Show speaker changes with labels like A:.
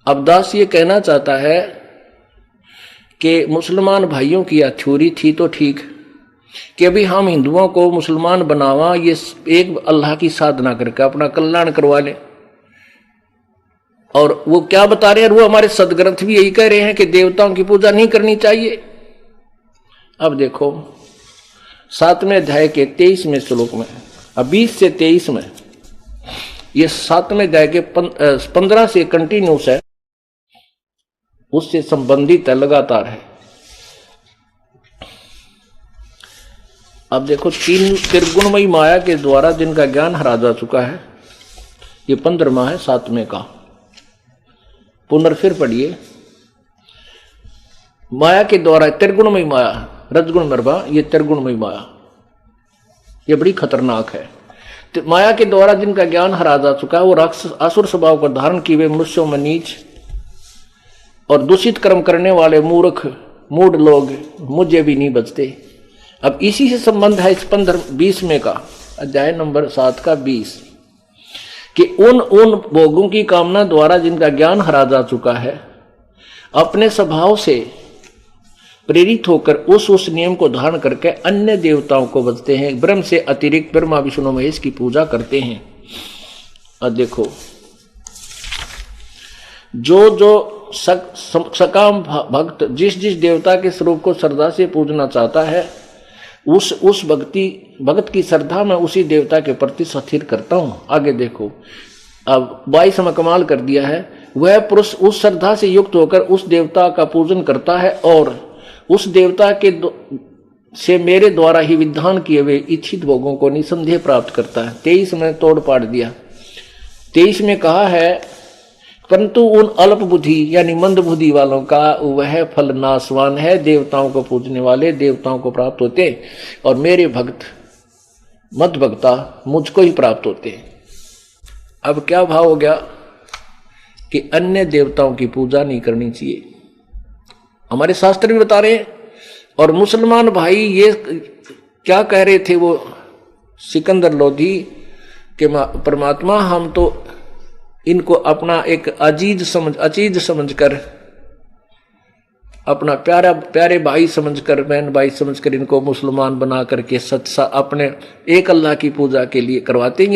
A: अब्बास ये कहना चाहता है कि मुसलमान भाइयों की यह थ्योरी थी तो ठीक कि अभी हम हिंदुओं को मुसलमान बनावा, ये एक अल्लाह की साधना करके अपना कल्याण करवा लें। और वो क्या बता रहे हैं, वो हमारे सदग्रंथ भी यही कह रहे हैं कि देवताओं की पूजा नहीं करनी चाहिए। अब देखो 7वें अध्याय के 23वें श्लोक में, 20 से 23 में, ये 7वें अध्याय के 15 से कंटिन्यूस है, उससे संबंधित है, लगातार है। अब देखो 3 त्रिगुणमयी माया के द्वारा जिनका ज्ञान हरा जा चुका है, ये 15वां है 7वें का। पुनर्फिर पढ़िए, माया के द्वारा त्रिगुणमयी माया, रजगुण मरबा, ये त्रिगुणमयी माया, ये बड़ी खतरनाक है। तो माया के द्वारा जिनका ज्ञान हरा जा चुका है, वो राक्षस असुर स्वभाव को धारण किए हुए मनुष्यों में नीच और दूषित कर्म करने वाले मूर्ख मूढ़ लोग मुझे भी नहीं बचते। अब इसी से संबंध है इस 20वें का अध्याय नंबर 7 का 20, कि उन भोगों की कामना द्वारा जिनका ज्ञान हरा जा चुका है, अपने स्वभाव से प्रेरित होकर उस नियम को धारण करके अन्य देवताओं को बचते हैं, ब्रह्म से अतिरिक्त ब्रह्मा विष्णु महेश की पूजा करते हैं। और देखो जो सकाम भक्त जिस देवता के स्वरूप को श्रद्धा से पूजना चाहता है, उस भक्त की श्रद्धा में उसी देवता के प्रति स्थिर करता हूं। आगे देखो, अब 22 में कमाल कर दिया है, वह पुरुष उस श्रद्धा से युक्त होकर उस देवता का पूजन करता है और उस देवता के से मेरे द्वारा ही विधान किए हुए इच्छित भोगों को निसंदेह प्राप्त करता है। 23 में तोड़ पाड़ दिया। 23 में कहा है, परंतु उन अल्प बुद्धि यानी मंद बुद्धि वालों का वह फल नाशवान है। देवताओं को पूजने वाले देवताओं को प्राप्त होते और मेरे भक्त मत भक्ता मुझको ही प्राप्त होते। अब क्या भाव हो गया कि अन्य देवताओं की पूजा नहीं करनी चाहिए, हमारे शास्त्र भी बता रहे हैं। और मुसलमान भाई ये क्या कह रहे थे, वो सिकंदर लोधी के परमात्मा हम तो इनको अपना एक अचीज समझकर, अपना प्यारे भाई समझकर, बहन भाई समझकर इनको मुसलमान बना करके सच्चा अपने एक अल्लाह की पूजा के लिए करवाते हैं।